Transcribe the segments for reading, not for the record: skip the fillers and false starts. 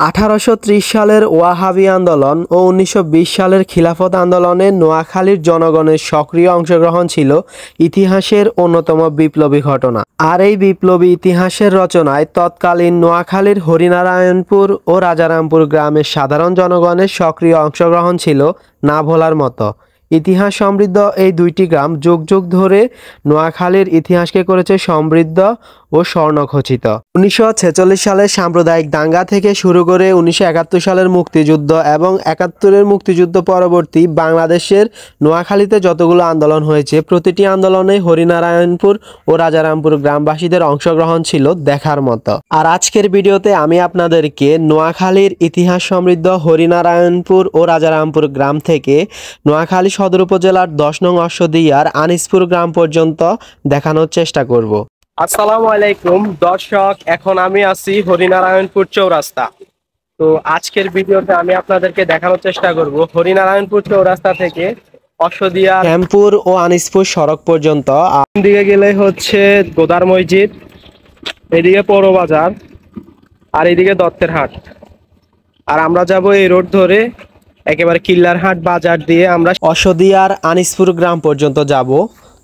1830 সালের ওয়াহাবি আন্দোলন ও 1920 সালের খিলাফত আন্দোলনে নোয়াখালীর জনগণের সক্রিয় অংশগ্রহণ ছিল ইতিহাসের অন্যতম বিপ্লবী ঘটনা। আর এই বিপ্লবী ইতিহাসের রচনায় তৎকালীন নোয়াখালীর হরিনারায়ণপুর ও রাজারামপুর গ্রামের সাধারণ জনগণের সক্রিয় অংশগ্রহণ ছিল না ভোলার মতো। ইতিহাস সমৃদ্ধ এই দুইটি গ্রাম যুগ যুগ ধরে নোয়াখালীর ইতিহাসকে করেছে সমৃদ্ধ ও স্বর্ণখচিত। 1946 সালের সাম্প্রদায়িক দাঙ্গা থেকে শুরু করে 1971 সালের মুক্তিযুদ্ধ এবং 71-এর মুক্তিযুদ্ধ পরবর্তী বাংলাদেশের নোয়াখালীতে যতগুলো আন্দোলন হয়েছে, প্রতিটি আন্দোলনে হরিনারায়ণপুর ও রাজারামপুর গ্রামবাসীদের অংশগ্রহণ ছিল দেখার মতো। আর আজকের ভিডিওতে আমি আপনাদেরকে নোয়াখালীর ইতিহাস সমৃদ্ধ হরিনারায়ণপুর ও রাজারামপুর গ্রাম থেকে নোয়াখালী সদর উপজেলার 10 নং অশ্বদিয়ার আনিসপুর গ্রাম পর্যন্ত দেখানোর চেষ্টা করব। আসসালামু আলাইকুম দর্শক, এখন আমি আছি হরিনারায়ণপুর চৌরাস্তা। তো আজকের ভিডিওতে আমি আপনাদেরকে দেখানোর চেষ্টা করব হরিনারায়ণপুর চৌরাস্তা থেকে অশ্বদিয়া শ্যামপুর ও আনিসপুর সড়ক পর্যন্ত। দিকে গেলে হচ্ছে গোদার মসজিদ, এদিকে পৌর বাজার, আর এদিকে দত্তের হাট। আর আমরা যাব এই রোড ধরে একেবারে কিল্লারহাট বাজার দিয়ে আমরা অশ্বদিয়ার আনিসপুর গ্রাম পর্যন্ত যাব।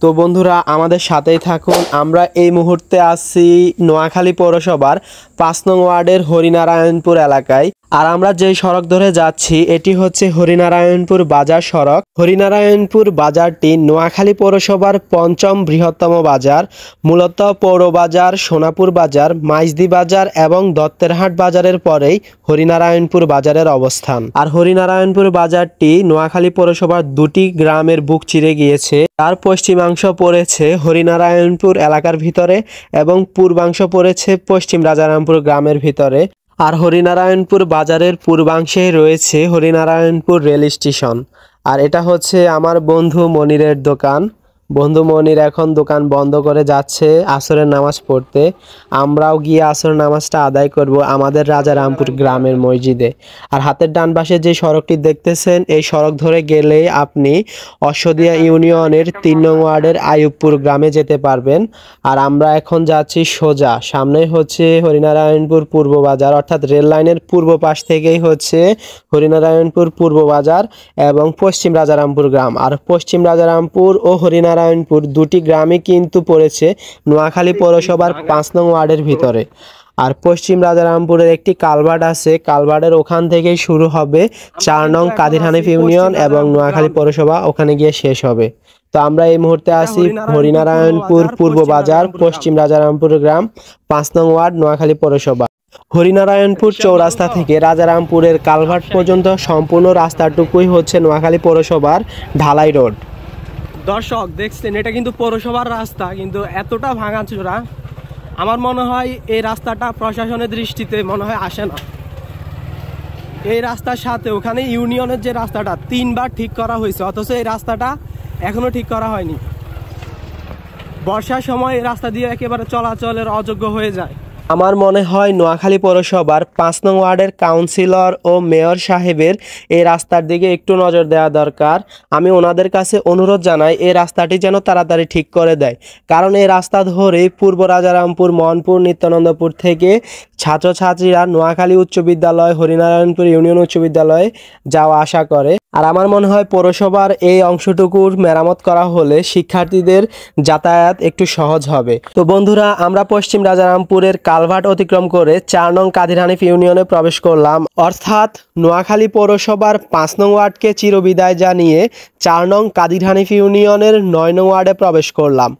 তো বন্ধুরা, আমাদের সাথেই থাকুন। আমরা এই মুহূর্তে আছি নোয়াখালী পৌরসভার 5 নং ওয়ার্ডের হরিনারায়ণপুর এলাকায়। আর আমরা যেই সড়ক ধরে যাচ্ছি এটি হচ্ছে হরিনারায়ণপুর বাজার সড়ক। হরিনারায়ণপুর বাজারটি নোয়াখালী পৌরসভার 5ম বৃহত্তম বাজার। মূলত পৌর বাজার, সোনাপুর বাজার, মাইজদি বাজার এবং দত্তেরহাট বাজারের পরেই হরিনারায়ণপুর বাজারের অবস্থান। আর হরিনারায়ণপুর বাজারটি নোয়াখালী পৌরসভার 2টি গ্রামের বুক চিরে গিয়েছে। তার পশ্চিমাংশ পড়েছে হরিনারায়ণপুর এলাকার ভিতরে এবং পূর্বাংশ পড়েছে পশ্চিম রাজারামপুর গ্রামের ভিতরে। আর হরিনারায়ণপুর বাজারের পূর্বাংশে রয়েছে হরিনারায়ণপুর রেল স্টেশন। আর এটা হচ্ছে আমার বন্ধু মনিরের দোকান। বন্ধু মনির এখন দোকান বন্ধ করে যাচ্ছে আসরের নামাজ পড়তে। আমরাও গিয়ে আসরের নামাজটা আদায় করব আমাদের রাজারামপুর গ্রামের মসজিদে। আর হাতের ডান পাশে যে সড়কটি দেখতেছেন, এই সড়ক ধরে গেলে আপনি অশ্বদিয়া ইউনিয়নের 3 নং ওয়ার্ডের আইয়ুবপুর গ্রামে যেতে পারবেন। আর আমরা এখন যাচ্ছি সোজা, সামনে হচ্ছে হরিনারায়ণপুর পূর্ব বাজার, অর্থাৎ রেল লাইনের পূর্ব পাশ থেকেই হচ্ছে হরিনারায়ণপুর পূর্ব বাজার এবং পশ্চিম রাজারামপুর গ্রাম। আর পশ্চিম রাজারামপুর ও হরিনারায়ণপুর 2টি গ্রামই কিন্তু পড়েছে নোয়াখালী পৌরসভার 5 নং ওয়ার্ডের ভিতরে। আর পশ্চিম রাজারামপুরের একটি কালভার্ট আছে, কালভার্টের ওখান থেকেই শুরু হবে 4 নং কাদির হানিফ ইউনিয়ন এবং নোয়াখালী পৌরসভা, ওখানে গিয়ে শেষ হবে। তো আমরা এই মুহূর্তে আছি হরিনারায়ণপুর পূর্ব বাজার, পশ্চিম রাজারামপুর গ্রাম, 5 নং ওয়ার্ড, নোয়াখালী পৌরসভা। হরিনারায়ণপুর চৌরাস্তা থেকে রাজারামপুরের কালভার্ট পর্যন্ত সম্পূর্ণ রাস্তাটুকুই হচ্ছে নোয়াখালী পৌরসভার ঢালাই রোড। দর্শক দেখছেন, এটা কিন্তু পৌরসভার রাস্তা, কিন্তু এতটা ভাঙাচোরা আমার মনে হয় এই রাস্তাটা প্রশাসনের দৃষ্টিতে মনে হয় আসে না। এই রাস্তার সাথে ওখানে ইউনিয়নের যে রাস্তাটা 3বার ঠিক করা হয়েছে, অথচ এই রাস্তাটা এখনো ঠিক করা হয়নি। বর্ষার সময় এই রাস্তা দিয়ে একেবারে চলাচলের অযোগ্য হয়ে যায়। আমার মনে হয় নোয়াখালী পৌরসভার 5 নং ওয়ার্ডের কাউন্সিলর ও মেয়র সাহেবের এই রাস্তার দিকে একটু নজর দেওয়া দরকার। আমি ওনাদের কাছে অনুরোধ জানাই এই রাস্তাটি যেন তাড়াতাড়ি ঠিক করে দেয়, কারণ এই রাস্তা ধরে পূর্ব রাজারামপুর, মনপুর, নিত্যানন্দপুর থেকে ছাত্রছাত্রীরা নোয়াখালী উচ্চ বিদ্যালয়, হরিনারায়ণপুর ইউনিয়ন উচ্চ বিদ্যালয়ে যাওয়া আসা করে। আর আমার মনে হয় পৌরসভার এই অংশটুকুর মেরামত করা হলে শিক্ষার্থীদের যাতায়াত একটু সহজ হবে। তো বন্ধুরা, আমরা পশ্চিম রাজারামপুরের কালভার্ট অতিক্রম করে 4 নং কাদির হানিফ ইউনিয়নে প্রবেশ করলাম, অর্থাৎ নোয়াখালী পৌরসভার 5 নং ওয়ার্ডকে চিরবিদায় জানিয়ে 4 নং কাদির হানিফ ইউনিয়নের 9 নং ওয়ার্ডে প্রবেশ করলাম।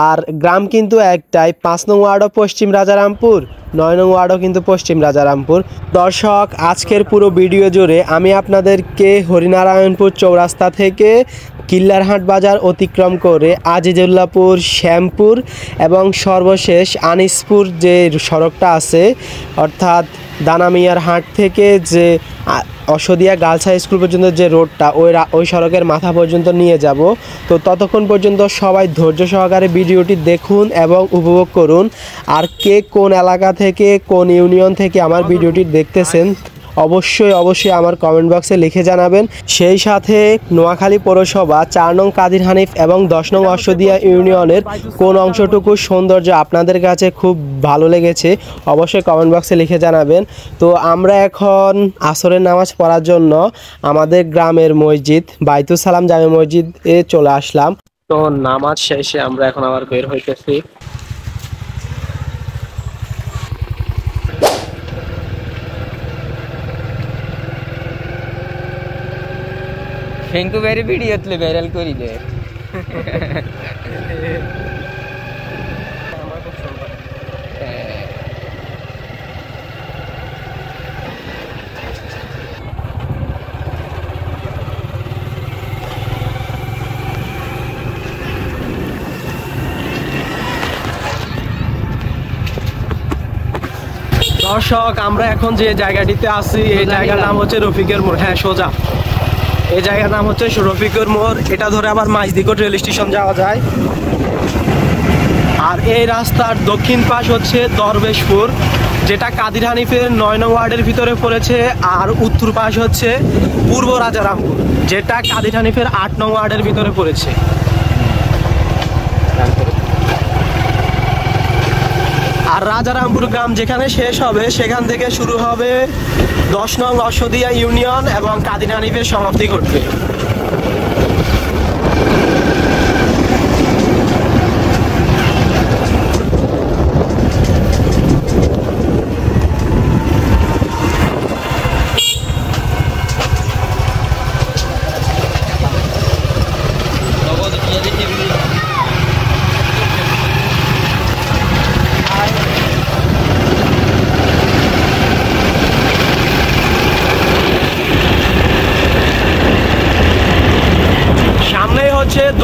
আর গ্রাম কিন্তু একটাই, 5 নং ওয়ার্ডও পশ্চিম রাজারামপুর, 9 নং ওয়ার্ডও কিন্তু পশ্চিম রাজারামপুর। দর্শক, আজকের পুরো ভিডিও জুড়ে আমি আপনাদেরকে হরিনারায়ণপুর চৌরাস্তা থেকে কিল্লারহাট বাজার অতিক্রম করে আজিজুল্লাহপুর, শ্যামপুর এবং সর্বশেষ আনিসপুর যে সড়কটা আছে, অর্থাৎ দানামিয়ার হাট থেকে যে অশ্বদিয়া গার্লস হাই স্কুল পর্যন্ত যে রোডটা, ওই সড়কের মাথা পর্যন্ত নিয়ে যাব। তো ততক্ষণ পর্যন্ত সবাই ধৈর্য সহকারে ভিডিওটি দেখুন এবং উপভোগ করুন। আর কে কোন এলাকা থেকে, কোন ইউনিয়ন থেকে আমার ভিডিওটি দেখতেছেন অবশ্যই অবশ্যই আমার কমেন্ট বক্সে লিখে জানাবেন। সেই সাথে নোয়াখালী পৌরসভা 4 নং কাদির হানিফ এবং 10 নং অশ্বদিয়া ইউনিয়নের কোন অংশটুকু সৌন্দর্য আপনাদের কাছে খুব ভালো লেগেছে অবশ্যই কমেন্ট বক্সে লিখে জানাবেন। তো আমরা এখন আসরের নামাজ পড়ার জন্য আমাদের গ্রামের মসজিদ বাইতুল সালাম জামে মসজিদে চলে আসলাম। তো নামাজ শেষে আমরা এখন আবার বের হইতেছি। ফেঙ্কু বেরি ভিডিও তুলে ভাইরাল করি দে। দর্শক আমরা এখন যে জায়গাটিতে আছি এই জায়গার নাম হচ্ছে রফিকের মোড়। হ্যাঁ সোজা এই জায়গার নাম হচ্ছে রফিকের মোড়। এটা ধরে আবার মাইজদিকোট রেল স্টেশন যাওয়া যায়। আর এই রাস্তার দক্ষিণ পাশ হচ্ছে দরবেশপুর, যেটা কাদির হানিফের 9 নং ওয়ার্ডের ভিতরে পড়েছে। আর উত্তর পাশ হচ্ছে পূর্ব রাজারামপুর, যেটা কাদির হানিফের 8 নং ওয়ার্ডের ভিতরে পড়েছে। আর রাজারামপুর গ্রাম যেখানে শেষ হবে সেখান থেকে শুরু হবে 10 নং অশ্বদিয়া ইউনিয়ন এবং কাদির হানিফের সমাপ্তি ঘটবে।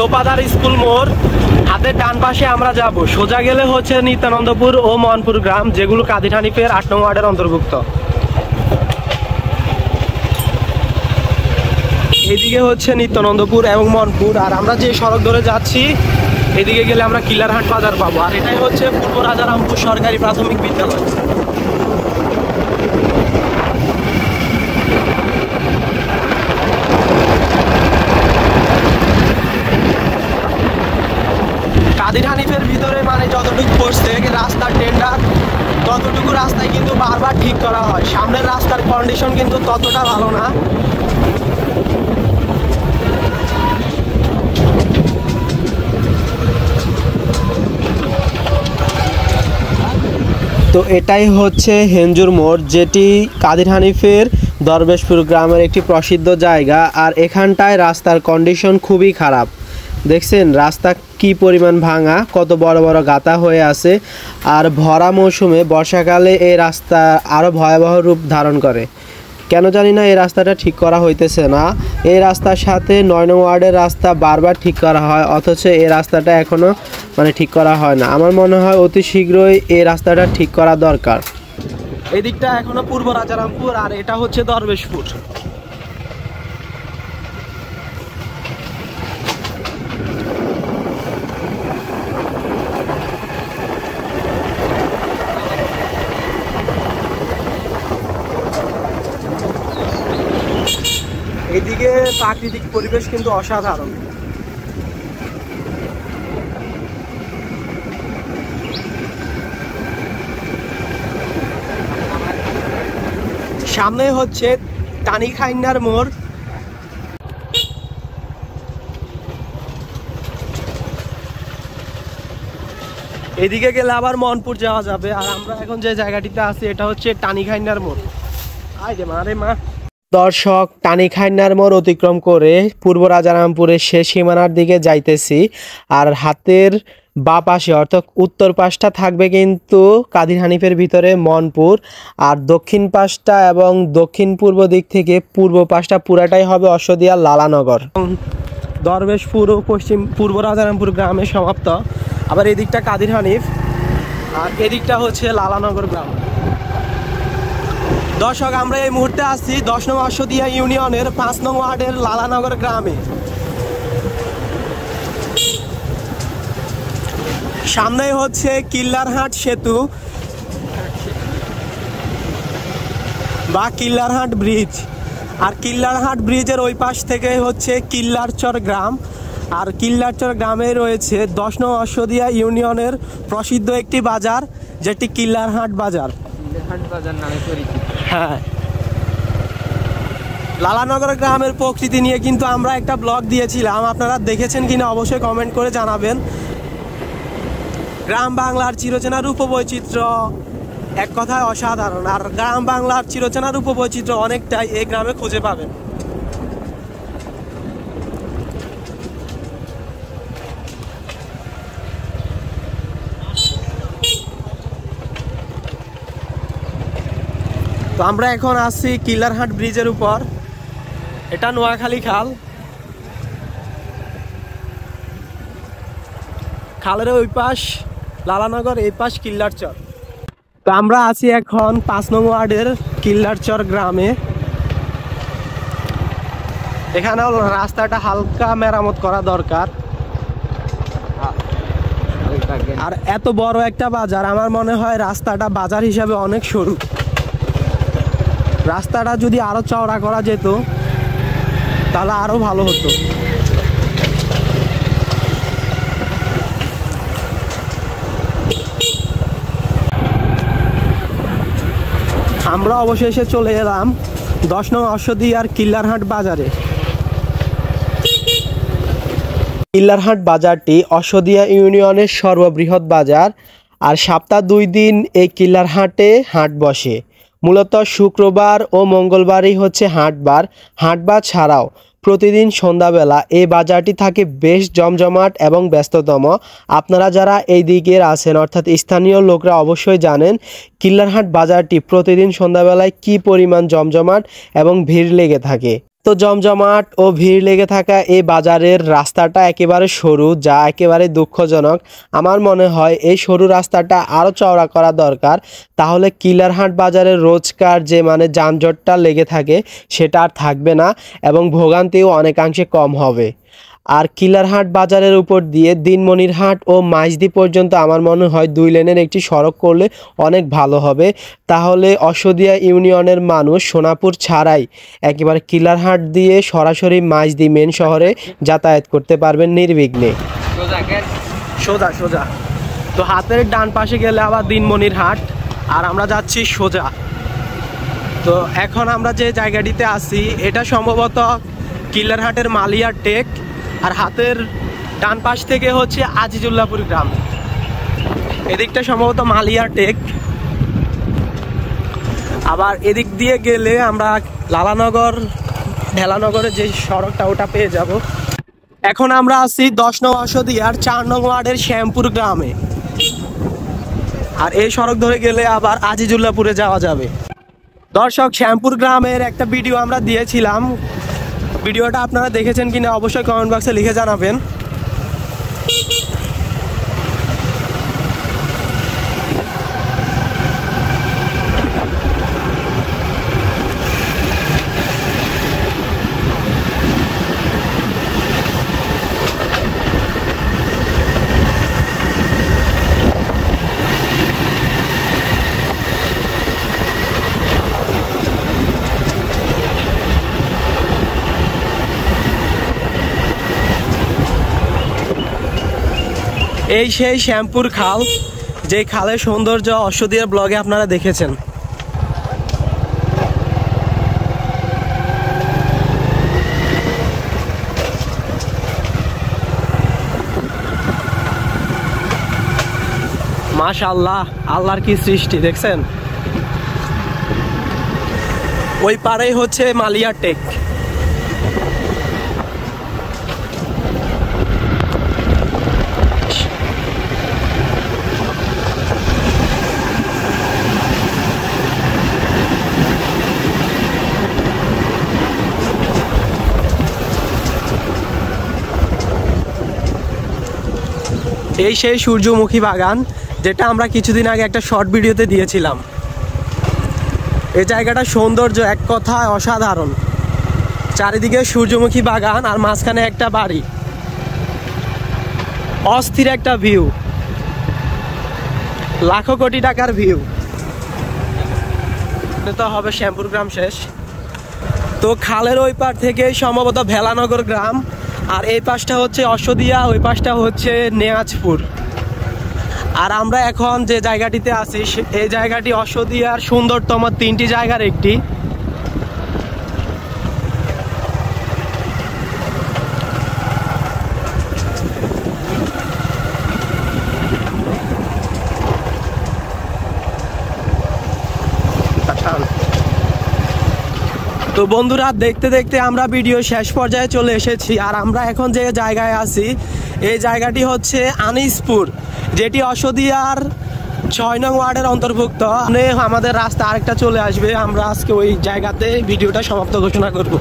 দোপাদার স্কুল মোড়, হাতের ডান পাশে আমরা যাব। সোজা গেলে হচ্ছে নিত্যানন্দপুর ও মনপুর গ্রাম, যেগুলো কাদির হানিফের 8 নং ওয়ার্ডের অন্তর্ভুক্ত। এদিকে হচ্ছে নিত্যানন্দপুর এবং মনপুর। আর আমরা যে সড়ক ধরে যাচ্ছি এদিকে গেলে আমরা কিলারহাট বাজার পাবো। আর এটাই হচ্ছে পূর্ব রাজারামপুর সরকারি প্রাথমিক বিদ্যালয়। কাদির হানিফের ভিতরে মানে যতটুকু পড়ছে রাস্তার টেন্ডার, ততটুকু রাস্তায় কিন্তু বারবার ঠিক করা হয়। সামনের রাস্তার কন্ডিশন কিন্তু ততটা ভালো না। তো এটাই হচ্ছে হেঞ্জুর মোড়, যেটি কাদির হানিফের দরবেশপুর গ্রামের একটি প্রসিদ্ধ জায়গা। আর এখানটায় রাস্তার কন্ডিশন খুবই খারাপ। দেখছেন রাস্তা কি পরিমাণ ভাঙা, কত বড় বড় গাতা হয়ে আছে। আর ভরা মৌসুমে বর্ষাকালে এই রাস্তা আরও ভয়াবহ রূপ ধারণ করে। কেন জানি না এই রাস্তাটা ঠিক করা হইতেছে না। এই রাস্তার সাথে 9 নং ওয়ার্ডের রাস্তা বারবার ঠিক করা হয়, অথচ এই রাস্তাটা এখনও মানে ঠিক করা হয় না। আমার মনে হয় অতি শীঘ্রই এই রাস্তাটা ঠিক করা দরকার। এই দিকটা এখনো পূর্ব রাজারামপুর আর এটা হচ্ছে দরবেশপুর। এদিকে প্রাকৃতিক পরিবেশ কিন্তু অসাধারণ। সামনে হচ্ছে টানি খাইন্নার মোড়। এদিকে গেলে আবার মনপুর যাওয়া যাবে। আর আমরা এখন যে জায়গাটিতে আছি এটা হচ্ছে টানি খাইন্নার মোড়। আয় রে মা রে মা। দর্শক টানি খাইন্নার মোড় অতিক্রম করে পূর্ব রাজারামপুরের শেষ সীমানার দিকে যাইতেছি। আর হাতের বা পাশে অর্থাৎ উত্তর পাশটা থাকবে কিন্তু কাদির হানিফের ভিতরে মনপুর, আর দক্ষিণ পাশটা এবং দক্ষিণ পূর্ব দিক থেকে পূর্ব পাশটা পুরাটাই হবে অশ্বদিয়া লালানগর। দরবেশপুর ও পশ্চিম পূর্ব রাজারামপুর গ্রামে সমাপ্ত। আবার এদিকটা কাদির হানিফ আর এদিকটা হচ্ছে লালানগর গ্রাম। দর্শক আমরা এই মুহূর্তে আছি 10 নং অশ্বদিয়া ইউনিয়নের 5 নং ওয়ার্ডের লালানগর গ্রামে। সামনে হচ্ছে কিল্লারহাট সেতু। বা কিল্লারহাট ব্রিজ। আর কিল্লারহাট ব্রিজের ওই পাশ থেকে হচ্ছে কিল্লারচর গ্রাম। আর কিল্লারচর গ্রামে রয়েছে 10 নং অশ্বদিয়া ইউনিয়নের প্রসিদ্ধ একটি বাজার, যেটি কিল্লারহাট বাজার। হাট বাজার নামে পরিচিত। হ্যাঁ, লালানগর গ্রামের প্রকৃতি নিয়ে কিন্তু আমরা একটা ব্লগ দিয়েছিলাম, আপনারা দেখেছেন কিনা অবশ্যই কমেন্ট করে জানাবেন। গ্রাম বাংলার চিরচেনা রূপবৈচিত্র্য এক কথায় অসাধারণ। আর গ্রাম বাংলার চিরচেনা রূপবৈচিত্র্য অনেকটাই এই গ্রামে খুঁজে পাবেন। তো আমরা এখন আসছি কিল্লারহাট ব্রিজের উপর। এটা নোয়াখালী খাল। খালের ওই পাশ লালানগর, এই পাশ কিল্লারচর। তো আমরা আছি এখন 5 নং ওয়ার্ডের কিল্লারচর গ্রামে। এখানেও রাস্তাটা হালকা মেরামত করা দরকার। আর এত বড় একটা বাজার, আমার মনে হয় রাস্তাটা বাজার হিসাবে অনেক সরু। রাস্তাটা যদি আরো চওড়া করা যেত তাহলে আরো ভালো হতো। আমরা অবশেষে চলে এলাম 10 নং অশ্বদিয়ার কিল্লারহাট বাজারে। কিল্লারহাট বাজারটি অশ্বদিয়া ইউনিয়নের সর্ববৃহৎ বাজার। আর সপ্তাহে 2 দিন এই কিল্লারহাটে হাট বসে। মূলত শুক্রবার ও মঙ্গলবারই হচ্ছে হাটবার। হাটবার ছাড়াও প্রতিদিন সন্ধ্যাবেলা এই বাজারটি থাকে বেশ জমজমাট এবং ব্যস্ততম। আপনারা যারা এই দিকের আছেন অর্থাৎ স্থানীয় লোকরা অবশ্যই জানেন কিল্লারহাট বাজারটি প্রতিদিন সন্ধ্যাবেলায় কি পরিমাণ জমজমাট এবং ভিড় লেগে থাকে। তো জমজমাট ও ভিড় লেগে থাকা এই বাজারের রাস্তাটা একেবারে সরু, যা একেবারে দুঃখজনক। আমার মনে হয় এই সরু রাস্তাটা আরও চওড়া করা দরকার, তাহলে কিল্লারহাট বাজারের রোজকার যে যানজটটা লেগে থাকে সেটা আর থাকবে না এবং ভোগান্তিও অনেকাংশে কম হবে। আর কিল্লারহাট বাজারের উপর দিয়ে দিনমনিরহাট ও মাইজদি পর্যন্ত আমার মনে হয় 2 লেনের একটি সড়ক করলে অনেক ভালো হবে। তাহলে অশ্বদিয়া ইউনিয়নের মানুষ সোনাপুর ছাড়াই একেবারে কিল্লারহাট দিয়ে সরাসরি মাইজদি মেন শহরে যাতায়াত করতে পারবেন নির্বিঘ্নে। সোজা সোজা। তো হাতের ডান পাশে গেলে আবার দিনমনিরহাট, আর আমরা যাচ্ছি সোজা। তো এখন আমরা যে জায়গাটিতে আছি এটা সম্ভবত কিল্লারহাটের মালিয়ার টেক। আর হাতের ডান পাশ থেকে হচ্ছে আজিজুল্লাহপুর গ্রাম। এদিকটা সম্ভবত মালিয়ার টেক। আবার এদিক দিয়ে গেলে আমরা লালানগর ঢেলানগরের যে সড়কটা ওটা পেয়ে যাব। এখন আমরা আছি 10 নং অশ্বদিয়ার 4 নং ওয়ার্ডের শ্যামপুর গ্রামে। আর এই সড়ক ধরে গেলে আবার আজিজুল্লাহপুরে যাওয়া যাবে। দর্শক, শ্যামপুর গ্রামের একটা ভিডিও আমরা দিয়েছিলাম, ভিডিওটা আপনারা দেখেছেন কিনা অবশ্যই কমেন্ট বক্সে লিখে জানাবেন। এই সেই শ্যামপুর খাল, যে খালের সৌন্দর্য অশ্বদিয়ার ব্লগে আপনারা দেখেছেন। মাশাআল্লাহ, আল্লাহর কি সৃষ্টি দেখছেন। ওই পারেই হচ্ছে মালিয়ার টেক। এই সেই সূর্যমুখী বাগান, যেটা আমরা কিছুদিন আগে একটা শর্ট ভিডিওতে দিয়েছিলাম। এই জায়গাটার সৌন্দর্য এক কথায় অসাধারণ। চারিদিকে সূর্যমুখী বাগান আর মাঝখানে একটা বাড়ি। অস্থির একটা ভিউ, লাখো কোটি টাকার ভিউ। তো হবে শ্যামপুর গ্রাম শেষ। তো খালের ওই পার থেকে সম্ভবত ভেলানগর গ্রাম, আর এই পাশটা হচ্ছে অশ্বদিয়া, ওই পাশটা হচ্ছে নেয়াজপুর। আর আমরা এখন যে জায়গাটিতে আছি এই জায়গাটি অশ্বদিয়ার সুন্দরতম 3টি জায়গার একটি। তো বন্ধুরা, দেখতে দেখতে আমরা ভিডিও শেষ পর্যায়ে চলে এসেছি। আর আমরা এখন যে জায়গায় আছি এই জায়গাটি হচ্ছে আনিসপুর, যেটি অশ্বদিয়ার 6 নং ওয়ার্ডের অন্তর্ভুক্ত। আমাদের রাস্তা আরেকটা চলে আসবে, আমরা আজকে ওই জায়গাতে ভিডিওটা সমাপ্ত ঘোষণা করব।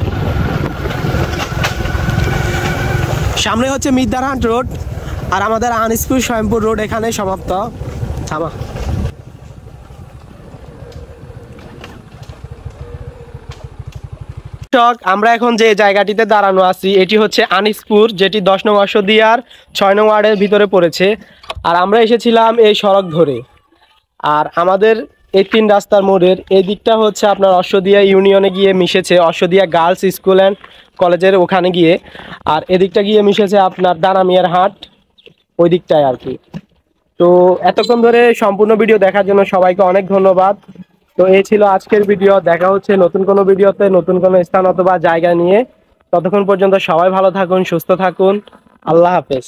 সামনে হচ্ছে মির্দারহাট রোড, আর আমাদের আনিসপুর স্বয়ংপুর রোড এখানে সমাপ্ত। থামা। আমরা এখন যে জায়গাটিতে দাঁড়ানো আছি এটি হচ্ছে আনিসপুর, যেটি 10 নং অশ্বদিয়ার 6 নং ওয়ার্ডের ভিতরে পড়েছে। আর আমরা এসেছিলাম এই সড়ক ধরে। আর আমাদের এই 3 রাস্তার মোড়ের এই দিকটা হচ্ছে আপনার অশ্বদিয়া ইউনিয়নে গিয়ে মিশেছে অশ্বদিয়া গার্লস স্কুল অ্যান্ড কলেজের ওখানে গিয়ে, আর এদিকটা গিয়ে মিশেছে আপনার দানামিয়ার হাট ওই দিকটায় আর কি। তো এতক্ষণ ধরে সম্পূর্ণ ভিডিও দেখার জন্য সবাইকে অনেক ধন্যবাদ। তো এই ছিল আজকের ভিডিও। দেখা হচ্ছে নতুন কোনো ভিডিওতে, নতুন কোনো স্থান অথবা জায়গা নিয়ে। ততক্ষণ পর্যন্ত সবাই ভালো থাকুন, সুস্থ থাকুন। আল্লাহ হাফেজ।